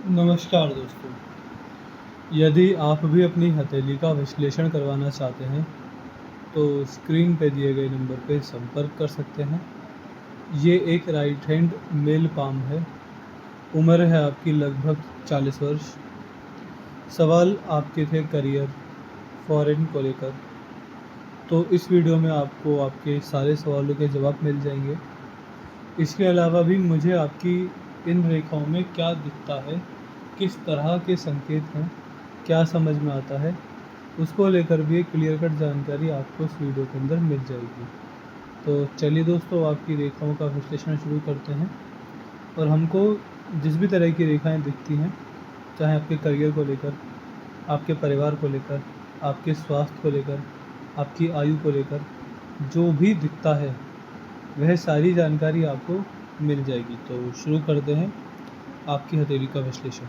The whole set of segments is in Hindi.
नमस्कार दोस्तों। यदि आप भी अपनी हथेली का विश्लेषण करवाना चाहते हैं तो स्क्रीन पे दिए गए नंबर पे संपर्क कर सकते हैं। ये एक राइट हैंड मेल पाम है। उम्र है आपकी लगभग 40 वर्ष। सवाल आपके थे करियर, फॉरेन को लेकर। तो इस वीडियो में आपको आपके सारे सवालों के जवाब मिल जाएंगे। इसके अलावा भी मुझे आपकी इन रेखाओं में क्या दिखता है, किस तरह के संकेत हैं, क्या समझ में आता है, उसको लेकर भी एक क्लियर कट जानकारी आपको इस वीडियो के अंदर मिल जाएगी। तो चलिए दोस्तों, आपकी रेखाओं का विश्लेषण शुरू करते हैं। और हमको जिस भी तरह की रेखाएं दिखती हैं, चाहे आपके करियर को लेकर, आपके परिवार को लेकर, आपके स्वास्थ्य को लेकर, आपकी आयु को लेकर, जो भी दिखता है वह सारी जानकारी आपको मिल जाएगी। तो शुरू करते हैं आपकी हथेली का विश्लेषण।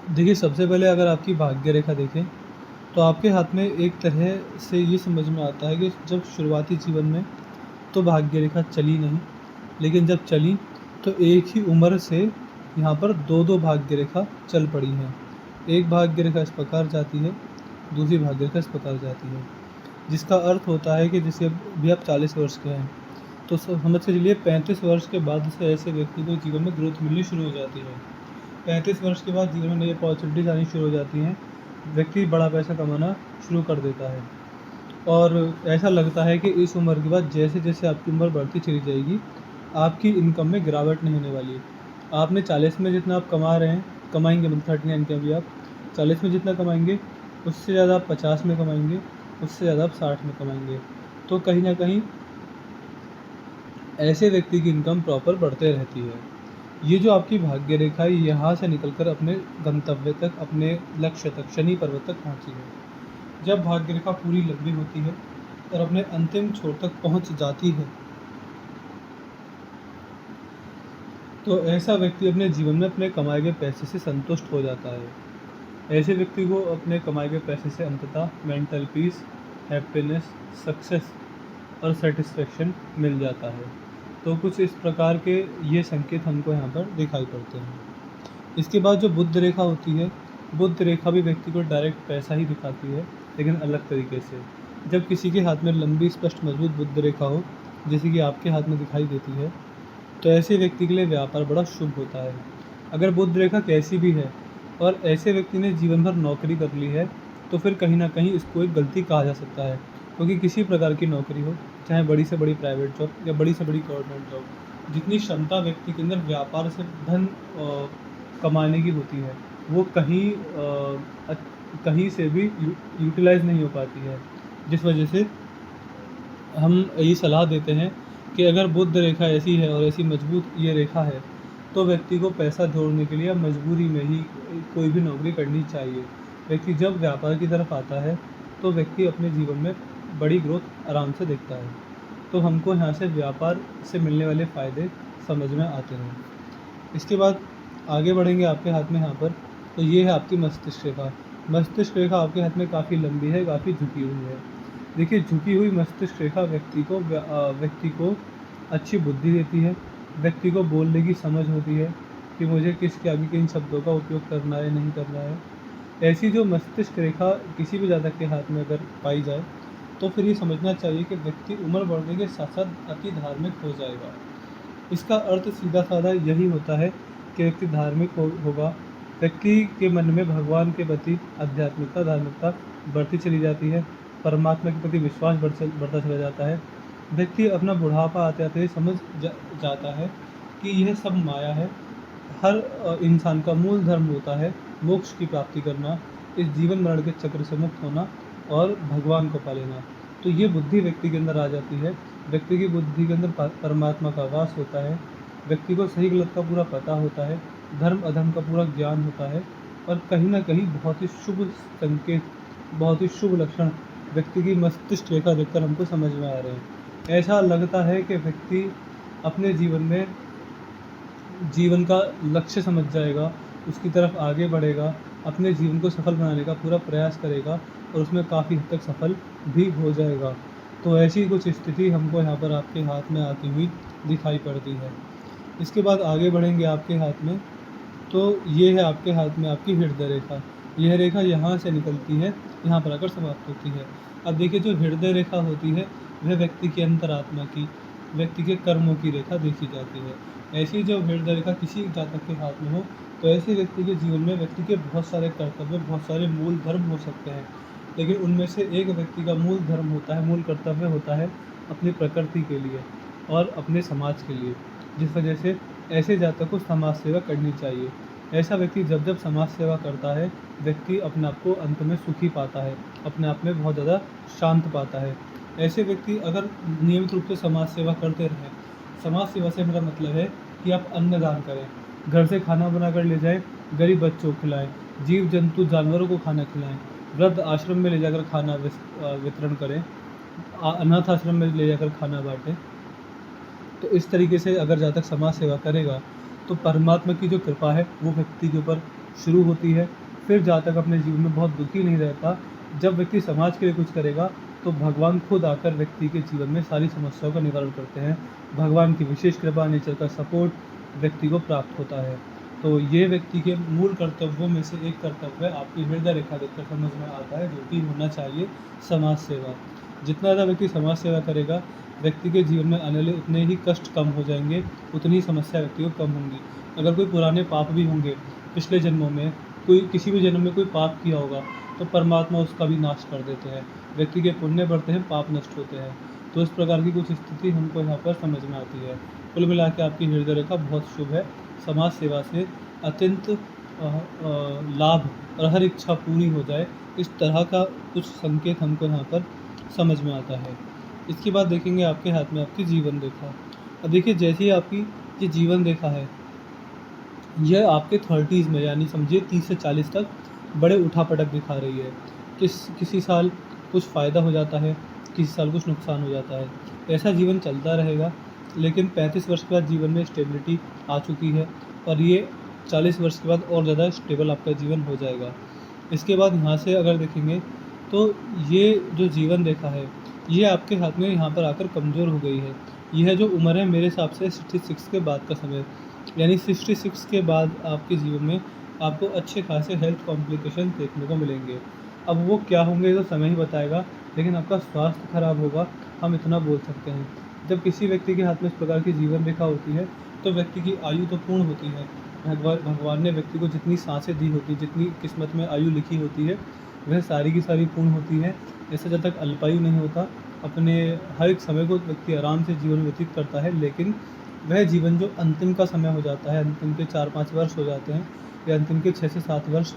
देखिए, सबसे पहले अगर आपकी भाग्य रेखा देखें तो आपके हाथ में एक तरह से ये समझ में आता है कि जब शुरुआती जीवन में तो भाग्य रेखा चली नहीं, लेकिन जब चली तो एक ही उम्र से यहाँ पर दो दो भाग्य रेखा चल पड़ी हैं। एक भाग्य रेखा इस प्रकार जाती है, दूसरी भाग्य रेखा इस प्रकार जाती है, जिसका अर्थ होता है कि जैसे अभी आप 40 वर्ष के हैं तो समझ के चलिए 35 वर्ष के बाद से ऐसे व्यक्ति को जीवन में ग्रोथ मिलनी शुरू हो जाती है। 35 वर्ष के बाद जीवन में नई अपॉर्चुनिटीज आनी शुरू हो जाती हैं। व्यक्ति बड़ा पैसा कमाना शुरू कर देता है। और ऐसा लगता है कि इस उम्र के बाद जैसे जैसे आपकी उम्र बढ़ती चली जाएगी, आपकी इनकम में गिरावट नहीं होने वाली है। आपने 40 में जितना आप कमा रहे हैं, कमाएंगे, मतलब 39 के अभी आप 40 में जितना कमाएंगे उससे ज़्यादा आप 50 में कमाएंगे, उससे ज़्यादा आप 60 में कमाएंगे। तो कहीं ना कहीं ऐसे व्यक्ति की इनकम प्रॉपर बढ़ते रहती है। ये जो आपकी भाग्य रेखा है, यहाँ से निकलकर अपने गंतव्य तक, अपने लक्ष्य तक, शनि पर्वत तक पहुँची है। जब भाग्य रेखा पूरी लंबी होती है और अपने अंतिम छोर तक पहुँच जाती है तो ऐसा व्यक्ति अपने जीवन में अपने कमाए गए पैसे से संतुष्ट हो जाता है। ऐसे व्यक्ति को अपने कमाए गए पैसे से अंततः मेंटल पीस, हैप्पीनेस, सक्सेस और सेटिस्फेक्शन मिल जाता है। तो कुछ इस प्रकार के ये संकेत हमको यहाँ पर दिखाई पड़ते हैं। इसके बाद जो बुध रेखा होती है, बुध रेखा भी व्यक्ति को डायरेक्ट पैसा ही दिखाती है, लेकिन अलग तरीके से। जब किसी के हाथ में लंबी स्पष्ट मजबूत बुध रेखा हो, जैसे कि आपके हाथ में दिखाई देती है, तो ऐसे व्यक्ति के लिए व्यापार बड़ा शुभ होता है। अगर बुध रेखा कैसी भी है और ऐसे व्यक्ति ने जीवन भर नौकरी कर ली है तो फिर कहीं ना कहीं इसको एक गलती कहा जा सकता है, क्योंकि किसी प्रकार की नौकरी हो, चाहे बड़ी से बड़ी प्राइवेट जॉब या बड़ी से बड़ी गवर्नमेंट जॉब, जितनी क्षमता व्यक्ति के अंदर व्यापार से धन कमाने की होती है वो कहीं से भी यूटिलाइज नहीं हो पाती है। जिस वजह से हम ये सलाह देते हैं कि अगर बुध रेखा ऐसी है और ऐसी मजबूत ये रेखा है तो व्यक्ति को पैसा जोड़ने के लिए मजबूरी में ही कोई भी नौकरी करनी चाहिए। व्यक्ति जब व्यापार की तरफ आता है तो व्यक्ति अपने जीवन में बड़ी ग्रोथ आराम से देखता है। तो हमको यहाँ से व्यापार से मिलने वाले फ़ायदे समझ में आते हैं। इसके बाद आगे बढ़ेंगे आपके हाथ में यहाँ पर, तो ये है आपकी मस्तिष्क रेखा। मस्तिष्क रेखा आपके हाथ में काफ़ी लंबी है, काफ़ी झुकी हुई है। देखिए, झुकी हुई मस्तिष्क रेखा व्यक्ति को अच्छी बुद्धि देती है। व्यक्ति को बोलने की समझ होती है कि मुझे किसके आगे किन शब्दों का उपयोग करना है, नहीं करना है। ऐसी जो मस्तिष्क रेखा किसी भी जातक के हाथ में अगर पाई जाए तो फिर ये समझना चाहिए कि व्यक्ति उम्र बढ़ने के साथ साथ अति धार्मिक हो जाएगा। इसका अर्थ सीधा साधा यही होता है कि व्यक्ति धार्मिक होगा। व्यक्ति के मन में भगवान के प्रति आध्यात्मिकता, धार्मिकता बढ़ती चली जाती है। परमात्मा के प्रति विश्वास बढ़ता चला जाता है। व्यक्ति अपना बुढ़ापा आते आते समझ जाता है कि यह सब माया है। हर इंसान का मूल धर्म होता है मोक्ष की प्राप्ति करना, इस जीवन मरण के चक्र से मुक्त होना और भगवान को पा लेना। तो ये बुद्धि व्यक्ति के अंदर आ जाती है। व्यक्ति की बुद्धि के अंदर परमात्मा का वास होता है। व्यक्ति को सही गलत का पूरा पता होता है, धर्म अधर्म का पूरा ज्ञान होता है। और कहीं ना कहीं बहुत ही शुभ संकेत, बहुत ही शुभ लक्षण व्यक्ति की मस्तिष्क रेखा देखकर हमको समझ में आ रहे हैं। ऐसा लगता है कि व्यक्ति अपने जीवन का लक्ष्य समझ जाएगा, उसकी तरफ आगे बढ़ेगा, अपने जीवन को सफल बनाने का पूरा प्रयास करेगा और उसमें काफ़ी हद तक सफल भी हो जाएगा। तो ऐसी कुछ स्थिति हमको यहाँ पर आपके हाथ में आती हुई दिखाई पड़ती है। इसके बाद आगे बढ़ेंगे आपके हाथ में, तो ये है आपके हाथ में आपकी हृदय रेखा। यह रेखा यहाँ से निकलती है, यहाँ पर आकर समाप्त होती है। अब देखिए जो हृदय रेखा होती है वह व्यक्ति की अंतरात्मा की, व्यक्ति के कर्मों की रेखा देखी जाती है। ऐसी जो हृदय रेखा किसी जातक के हाथ में हो तो ऐसे व्यक्ति के जीवन में व्यक्ति के बहुत सारे कर्तव्य, बहुत सारे मूल धर्म हो सकते हैं, लेकिन उनमें से एक व्यक्ति का मूल धर्म होता है, मूल कर्तव्य होता है अपनी प्रकृति के लिए और अपने समाज के लिए, जिस वजह से ऐसे जातक को समाज सेवा करनी चाहिए। ऐसा व्यक्ति जब जब समाज सेवा करता है, व्यक्ति अपने आप को अंत में सुखी पाता है, अपने आप में बहुत ज़्यादा शांत पाता है। ऐसे व्यक्ति अगर नियमित रूप से समाज सेवा करते रहें, समाज सेवा से मेरा मतलब है कि आप अन्नदान करें, घर से खाना बनाकर ले जाएं, गरीब बच्चों को खिलाएं, जीव जंतु जानवरों को खाना खिलाएं, वृद्ध आश्रम में ले जाकर खाना वितरण करें, अनाथ आश्रम में ले जाकर खाना बांटें। तो इस तरीके से अगर जातक समाज सेवा करेगा तो परमात्मा की जो कृपा है वो व्यक्ति के ऊपर शुरू होती है। फिर जातक अपने जीवन में बहुत दुखी नहीं रहता। जब व्यक्ति समाज के लिए कुछ करेगा तो भगवान खुद आकर व्यक्ति के जीवन में सारी समस्याओं का निवारण करते हैं। भगवान की विशेष कृपा, नेचर का सपोर्ट व्यक्ति को प्राप्त होता है। तो ये व्यक्ति के मूल कर्तव्यों में से एक कर्तव्य आपकी हृदय रेखा देखकर समझ में आता है, जो कि होना चाहिए समाज सेवा। जितना ज़्यादा व्यक्ति समाज सेवा करेगा, व्यक्ति के जीवन में आने वाले उतने ही कष्ट कम हो जाएंगे, उतनी ही समस्या व्यक्ति को कम होंगी। अगर कोई पुराने पाप भी होंगे पिछले जन्मों में, कोई किसी भी जन्म में कोई पाप किया होगा तो परमात्मा उसका भी नाश कर देते हैं। व्यक्ति के पुण्य बढ़ते हैं, पाप नष्ट होते हैं। तो इस प्रकार की कुछ स्थिति हमको यहाँ पर समझ में आती है। कुल मिला के आपकी हृदय रेखा बहुत शुभ है। समाज सेवा से अत्यंत लाभ और हर इच्छा पूरी हो जाए, इस तरह का कुछ संकेत हमको यहाँ पर समझ में आता है। इसके बाद देखेंगे आपके हाथ में आपकी जीवन रेखा। अब देखिए जैसे ही आपकी ये जीवन रेखा है, यह आपके 30s में यानी समझिए 30 से 40 तक बड़े उठापटक दिखा रही है। किसी साल कुछ फ़ायदा हो जाता है, किसी साल कुछ नुकसान हो जाता है। ऐसा जीवन चलता रहेगा, लेकिन 35 वर्ष के बाद जीवन में स्टेबिलिटी आ चुकी है और ये 40 वर्ष के बाद और ज़्यादा स्टेबल आपका जीवन हो जाएगा। इसके बाद यहाँ से अगर देखेंगे तो ये जो जीवन रेखा है ये आपके हाथ में यहाँ पर आकर कमज़ोर हो गई है। यह जो उम्र है मेरे हिसाब से 66 के बाद का समय, यानी 66 के बाद आपके जीवन में आपको अच्छे खासे हेल्थ कॉम्प्लिकेशन देखने को मिलेंगे। अब वो क्या होंगे तो समय ही बताएगा, लेकिन आपका स्वास्थ्य खराब होगा, हम इतना बोल सकते हैं। जब किसी व्यक्ति के हाथ में इस प्रकार की जीवन रेखा होती है तो व्यक्ति की आयु तो पूर्ण होती है। भगवान ने व्यक्ति को जितनी सांसें दी होती, जितनी किस्मत में आयु लिखी होती है, वह सारी की सारी पूर्ण होती है। ऐसा जब तक अल्पायु नहीं होता, अपने हर एक समय को व्यक्ति आराम से जीवन व्यतीत करता है, लेकिन वह जीवन जो अंतिम का समय हो जाता है, अंतिम के 4-5 वर्ष हो जाते हैं या अंतिम के 6 से 7 वर्ष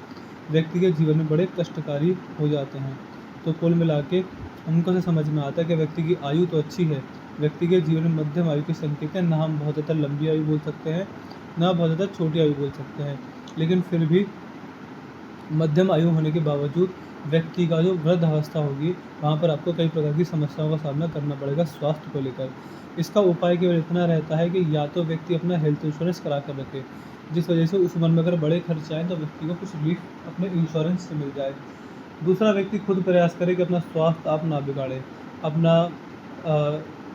व्यक्ति के जीवन में बड़े कष्टकारी हो जाते हैं। तो कुल मिला के हमको से समझ में आता है कि व्यक्ति की आयु तो अच्छी है, व्यक्ति के जीवन में मध्यम आयु के संकेत हैं। ना हम बहुत ज़्यादा लंबी आयु बोल सकते हैं, ना बहुत ज़्यादा छोटी आयु बोल सकते हैं, लेकिन फिर भी मध्यम आयु होने के बावजूद व्यक्ति का जो वृद्ध अवस्था होगी वहाँ पर आपको कई प्रकार की समस्याओं का सामना करना पड़ेगा स्वास्थ्य को लेकर। इसका उपाय केवल इतना रहता है कि या तो व्यक्ति अपना हेल्थ इंश्योरेंस करा कर रखे, जिस वजह से उस उम्र में अगर बड़े खर्च आए तो व्यक्ति को कुछ रिलीफ अपने इंश्योरेंस से मिल जाए। दूसरा व्यक्ति खुद प्रयास करे कि अपना स्वास्थ्य आप ना बिगाड़े, अपना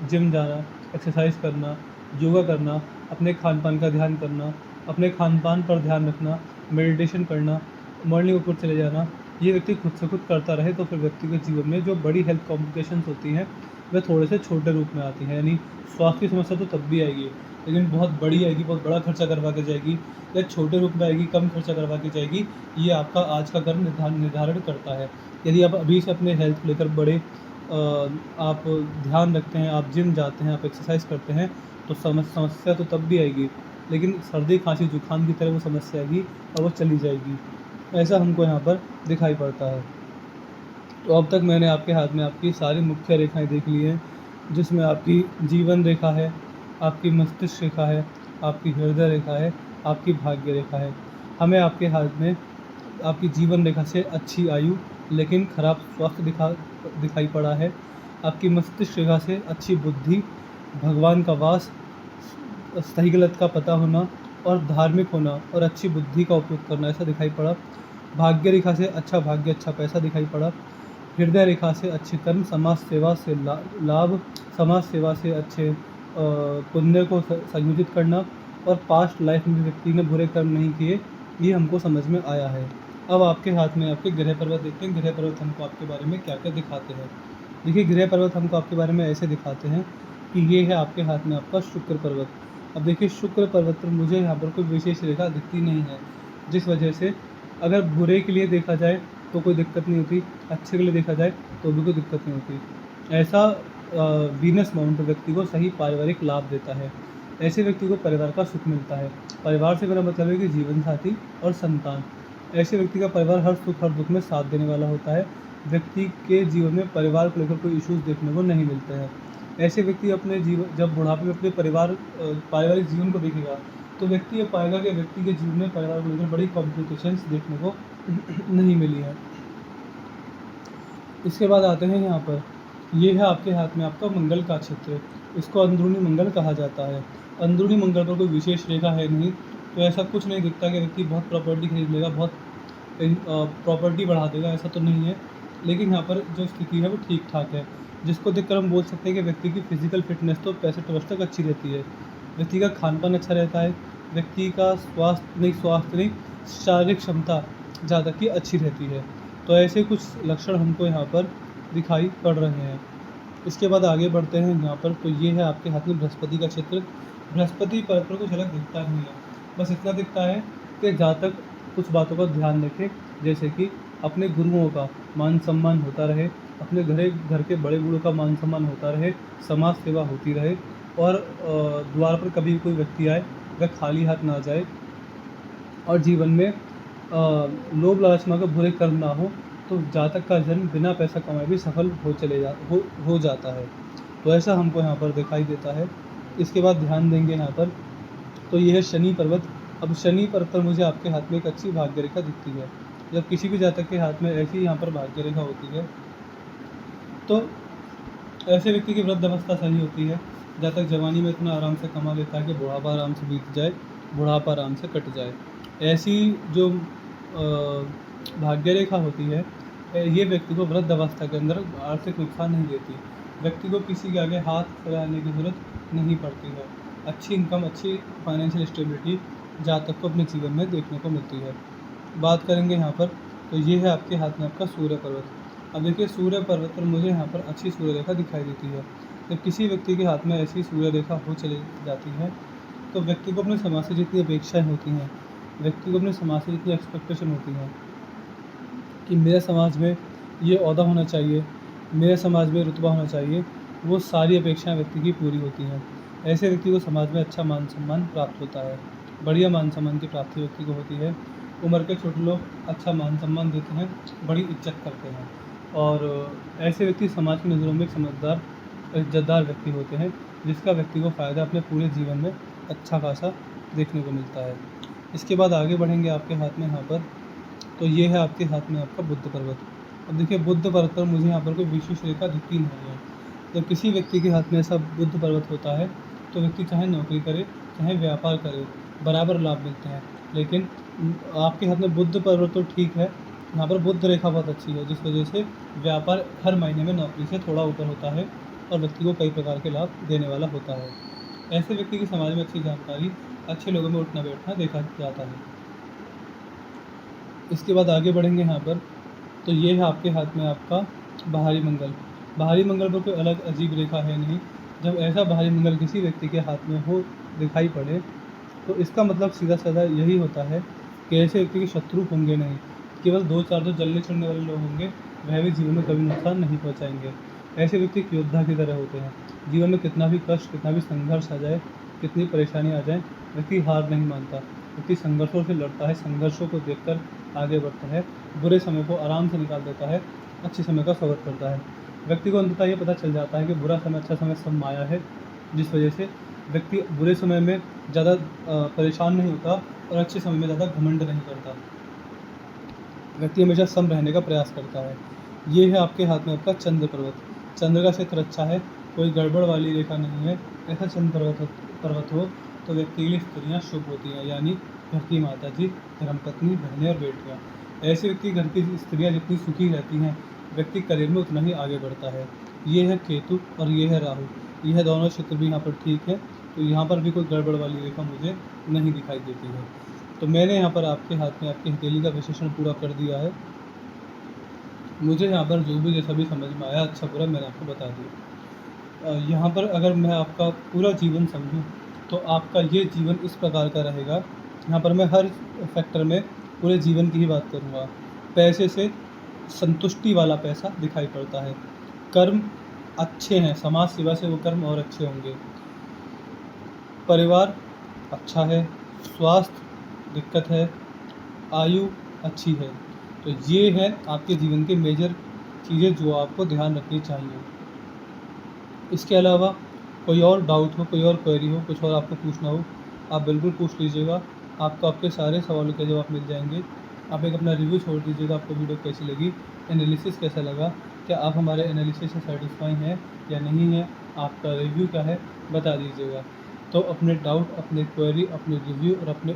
जिम जाना, एक्सरसाइज करना, योगा करना, अपने खान पान का ध्यान करना, अपने खान पान पर ध्यान रखना, मेडिटेशन करना, मॉर्निंग वॉक पर चले जाना, ये व्यक्ति खुद से खुद करता रहे तो फिर व्यक्ति के जीवन में जो बड़ी हेल्थ कॉम्प्लिकेशंस होती हैं वह थोड़े से छोटे रूप में आती हैं। यानी स्वास्थ्य की समस्या तो तब भी आएगी, लेकिन बहुत बड़ी आएगी, बहुत बड़ा खर्चा करवा के जाएगी, या छोटे रूप में आएगी, कम खर्चा करवा के जाएगी। ये आपका आज का कर्म निर्धारण करता है। यदि आप अभी से अपने हेल्थ को लेकर बड़े आप ध्यान रखते हैं, आप जिम जाते हैं, आप एक्सरसाइज करते हैं, तो समस्या तो तब भी आएगी, लेकिन सर्दी खांसी जुकाम की तरह वो समस्या आएगी और वो चली जाएगी। ऐसा हमको यहाँ पर दिखाई पड़ता है। तो अब तक मैंने आपके हाथ में आपकी सारी मुख्य रेखाएं देख ली हैं, जिसमें आपकी जीवन रेखा है, आपकी मस्तिष्क रेखा है, आपकी हृदय रेखा है, आपकी भाग्य रेखा है। हमें आपके हाथ में आपकी जीवन रेखा से अच्छी आयु लेकिन खराब स्वास्थ्य दिखाई पड़ा है। आपकी मस्तिष्क रेखा से अच्छी बुद्धि, भगवान का वास, सही गलत का पता होना और धार्मिक होना और अच्छी बुद्धि का उपयोग करना, ऐसा दिखाई पड़ा। भाग्य रेखा से अच्छा भाग्य, अच्छा पैसा दिखाई पड़ा। हृदय रेखा से अच्छे कर्म, समाज सेवा से लाभ, समाज सेवा से अच्छे पुण्य को संयोजित करना और पास्ट लाइफ में व्यक्ति ने बुरे कर्म नहीं किए, ये हमको समझ में आया है। अब आपके हाथ में आपके ग्रह पर्वत देखते हैं, ग्रह पर्वत हमको आपके बारे में क्या क्या दिखाते हैं। देखिए, ग्रह पर्वत हमको आपके बारे में ऐसे दिखाते हैं कि ये है आपके हाथ में आपका शुक्र पर्वत। अब देखिए, शुक्र पर्वत पर मुझे यहाँ पर कोई विशेष रेखा दिखती नहीं है, जिस वजह से अगर बुरे के लिए देखा जाए तो कोई दिक्कत नहीं होती, अच्छे के लिए देखा जाए तो भी कोई दिक्कत नहीं होती। ऐसा वीनस माउंट व्यक्ति को सही पारिवारिक लाभ देता है। ऐसे व्यक्ति को परिवार का सुख मिलता है। परिवार से मेरा मतलब है कि जीवन साथी और संतान। ऐसे व्यक्ति का परिवार हर सुख हर दुख में साथ देने वाला होता है। व्यक्ति के जीवन में परिवार को लेकर कोई इश्यूज देखने को नहीं मिलते हैं। ऐसे व्यक्ति अपने जीवन जब बुढ़ापे में अपने पारिवारिक जीवन को देखेगा तो व्यक्ति ये पाएगा कि व्यक्ति के जीवन में परिवार को लेकर बड़ी कॉम्प्लिकेशंस देखने को नहीं मिली है। इसके बाद आते हैं यहाँ पर, ये है आपके हाथ में आपका मंगल का क्षेत्र। इसको अंदरूनी मंगल कहा जाता है। अंदरूनी मंगल पर कोई विशेष रेखा है नहीं, तो ऐसा कुछ नहीं दिखता कि व्यक्ति बहुत प्रॉपर्टी खरीद लेगा, बहुत प्रॉपर्टी बढ़ा देगा, ऐसा तो नहीं है। लेकिन यहाँ पर जो स्थिति है वो ठीक ठाक है, जिसको देखकर हम बोल सकते हैं कि व्यक्ति की फिजिकल फिटनेस तो 65 वर्ष तक अच्छी रहती है। व्यक्ति का खान पान अच्छा रहता है। व्यक्ति का स्वास्थ्य नहीं, शारीरिक क्षमता ज़्यादा की अच्छी रहती है। तो ऐसे कुछ लक्षण हमको यहाँ पर दिखाई पड़ रहे हैं। इसके बाद आगे बढ़ते हैं यहाँ पर, तो ये है आपके हाथ में बृहस्पति का क्षेत्र। बृहस्पति पर कुछ अलग दिखता नहीं है, बस इतना दिखता है कि जहाँ तक कुछ बातों का ध्यान रखें, जैसे कि अपने गुरुओं का मान सम्मान होता रहे, अपने घर के बड़े बूढ़ों का मान सम्मान होता रहे, समाज सेवा होती रहे, और द्वार पर कभी कोई व्यक्ति आए वह खाली हाथ ना जाए, और जीवन में लोभ लालच में अगर बुरे कर्म ना हो तो जातक का जन्म बिना पैसा कमाए भी सफल हो जाता है। तो ऐसा हमको यहाँ पर दिखाई देता है। इसके बाद ध्यान देंगे यहाँ पर, तो ये है शनि पर्वत। अब शनि पर्वत पर मुझे आपके हाथ में एक अच्छी भाग्य रेखा दिखती है। जब किसी भी जातक के हाथ में ऐसी यहाँ पर भाग्य रेखा होती है तो ऐसे व्यक्ति की वृद्ध अवस्था सही होती है। जातक जवानी में इतना आराम से कमा लेता है कि बुढ़ापा आराम से बीत जाए, बुढ़ापा आराम से कट जाए। ऐसी जो भाग्य रेखा होती है, ये व्यक्ति को वृद्ध अवस्था के अंदर आर्थिक नुकसान नहीं देती। व्यक्ति को किसी के आगे हाथ फैलाने की जरूरत नहीं पड़ती है। अच्छी इनकम, अच्छी फाइनेंशियल स्टेबिलिटी जातक को अपने जीवन में देखने को मिलती है। बात करेंगे यहाँ पर, तो ये है आपके हाथ में आपका सूर्य पर्वत। अब देखिए, सूर्य पर्वत पर मुझे यहाँ पर अच्छी सूर्य रेखा दिखाई देती है। जब किसी व्यक्ति के हाथ में ऐसी सूर्य रेखा हो चली जाती है तो व्यक्ति को अपने समाज से जितनी अपेक्षाएं होती हैं, व्यक्ति को अपने समाज से जितनी एक्सपेक्टेशन होती हैं कि मेरे समाज में ये ओहदा होना चाहिए, मेरे समाज में रुतबा होना चाहिए, वो सारी अपेक्षाएं व्यक्ति की पूरी होती हैं। ऐसे व्यक्ति को समाज में अच्छा मान सम्मान प्राप्त होता है। बढ़िया मान सम्मान की प्राप्ति व्यक्ति को होती है। उम्र के छोटे लोग अच्छा मान सम्मान देते हैं, बड़ी इज्जत करते हैं, और ऐसे व्यक्ति समाज की नज़रों में एक समझदार इज्जतदार व्यक्ति होते हैं, जिसका व्यक्ति को फ़ायदा अपने पूरे जीवन में अच्छा खासा देखने को मिलता है। इसके बाद आगे बढ़ेंगे आपके हाथ में यहाँ पर, तो ये है आपके हाथ में आपका बुद्ध पर्वत। अब देखिए, बुद्ध पर्वत पर मुझे यहाँ पर कोई विशेष रेखा दिखती नहीं है। जब किसी व्यक्ति के हाथ में ऐसा बुद्ध पर्वत होता है तो व्यक्ति चाहे नौकरी करे चाहे व्यापार करे, बराबर लाभ मिलते हैं। लेकिन आपके हाथ में बुद्ध पर्वत तो ठीक है, यहाँ पर बुद्ध रेखा बहुत अच्छी है, जिस वजह से व्यापार हर महीने में नौकरी से थोड़ा ऊपर होता है और व्यक्ति को कई प्रकार के लाभ देने वाला होता है। ऐसे व्यक्ति की समाज में अच्छी जानकारी, अच्छे लोगों में उठना बैठना देखा जाता है। इसके बाद आगे बढ़ेंगे यहाँ पर, तो ये है आपके हाथ में आपका बाहरी मंगल। बाहरी मंगल पर कोई अलग अजीब रेखा है नहीं। जब ऐसा बाहरी मंगल किसी व्यक्ति के हाथ में हो दिखाई पड़े तो इसका मतलब सीधा साधा यही होता है कि ऐसे व्यक्ति के शत्रु होंगे नहीं, केवल 2-4 जो जलने चढ़ने वाले लोग होंगे, वह भी जीवन में कभी नुकसान नहीं पहुँचाएंगे। ऐसे व्यक्ति एक योद्धा की तरह होते हैं। जीवन में कितना भी कष्ट, कितना भी संघर्ष आ जाए, कितनी परेशानी आ जाए, व्यक्ति हार नहीं मानता। व्यक्ति संघर्षों से लड़ता है, संघर्षों को देखकर आगे बढ़ता है, बुरे समय को आराम से निकाल देता है, अच्छे समय का स्वागत करता है। व्यक्ति को अंततः ये पता चल जाता है कि बुरा समय अच्छा समय सब माया है, जिस वजह से व्यक्ति बुरे समय में ज़्यादा परेशान नहीं होता और अच्छे समय में ज़्यादा घमंड नहीं करता। व्यक्ति हमेशा सम रहने का प्रयास करता है। ये है आपके हाथ में आपका चंद्र पर्वत। चंद्र का क्षेत्र अच्छा है, कोई गड़बड़ वाली रेखा नहीं है। ऐसा चंद्र पर्वत हो तो व्यक्ति के लिए स्त्रियाँ शुभ होती हैं, यानी घर की माता जी, धर्मपत्नी, बहनें और बेटियाँ। ऐसे व्यक्ति घर की स्त्रियाँ जितनी सुखी रहती हैं, व्यक्ति करियर में उतना ही आगे बढ़ता है। ये है केतु और ये है राहु। यह दोनों क्षेत्र भी यहाँ पर ठीक है। तो यहाँ पर भी कोई गड़बड़ वाली रेखा मुझे नहीं दिखाई देती है। तो मैंने यहाँ पर आपके हाथ में आपकी हथेली का विश्लेषण पूरा कर दिया है। मुझे यहाँ पर जो भी जैसा भी समझ में आया अच्छा बुरा मैंने आपको बता दिया। यहाँ पर अगर मैं आपका पूरा जीवन समझूँ तो आपका ये जीवन इस प्रकार का रहेगा। यहाँ पर मैं हर फैक्टर में पूरे जीवन की ही बात करूँगा। पैसे से संतुष्टि वाला पैसा दिखाई पड़ता है। कर्म अच्छे हैं, समाज सेवा से वो कर्म और अच्छे होंगे। परिवार अच्छा है, स्वास्थ्य दिक्कत है, आयु अच्छी है। तो ये है आपके जीवन के मेजर चीज़ें जो आपको ध्यान रखनी चाहिए। इसके अलावा कोई और डाउट हो, कोई और क्वेरी हो, कुछ और आपको पूछना हो, आप बिल्कुल पूछ लीजिएगा। आपको आपके सारे सवालों के जवाब मिल जाएंगे। आप एक अपना रिव्यू छोड़ दीजिएगा, आपको वीडियो कैसी लगी, एनालिसिस कैसा लगा, क्या आप हमारे एनालिसिस से सेटिस्फाई हैं या नहीं हैं, आपका रिव्यू क्या है बता दीजिएगा। तो अपने डाउट, अपने क्वेरी, अपने रिव्यू और अपने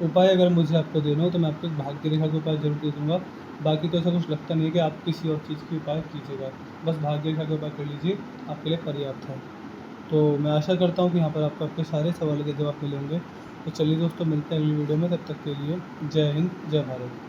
उपाय अगर मुझे आपको देना हो तो मैं आपको एक भाग्य रेखा का उपाय ज़रूर दे दूँगा। बाकी तो ऐसा कुछ लगता नहीं है कि आप किसी और चीज़ की उपाय कीजिएगा। बस भाग्य रेखा का उपाय कर लीजिए, आपके लिए पर्याप्त है। तो मैं आशा करता हूँ कि यहाँ पर आपको आपके सारे सवालों के जवाब मिले होंगे। तो चलिए दोस्तों, मिलते हैं अगली वीडियो में। तब तक के लिए जय हिंद, जय भारत।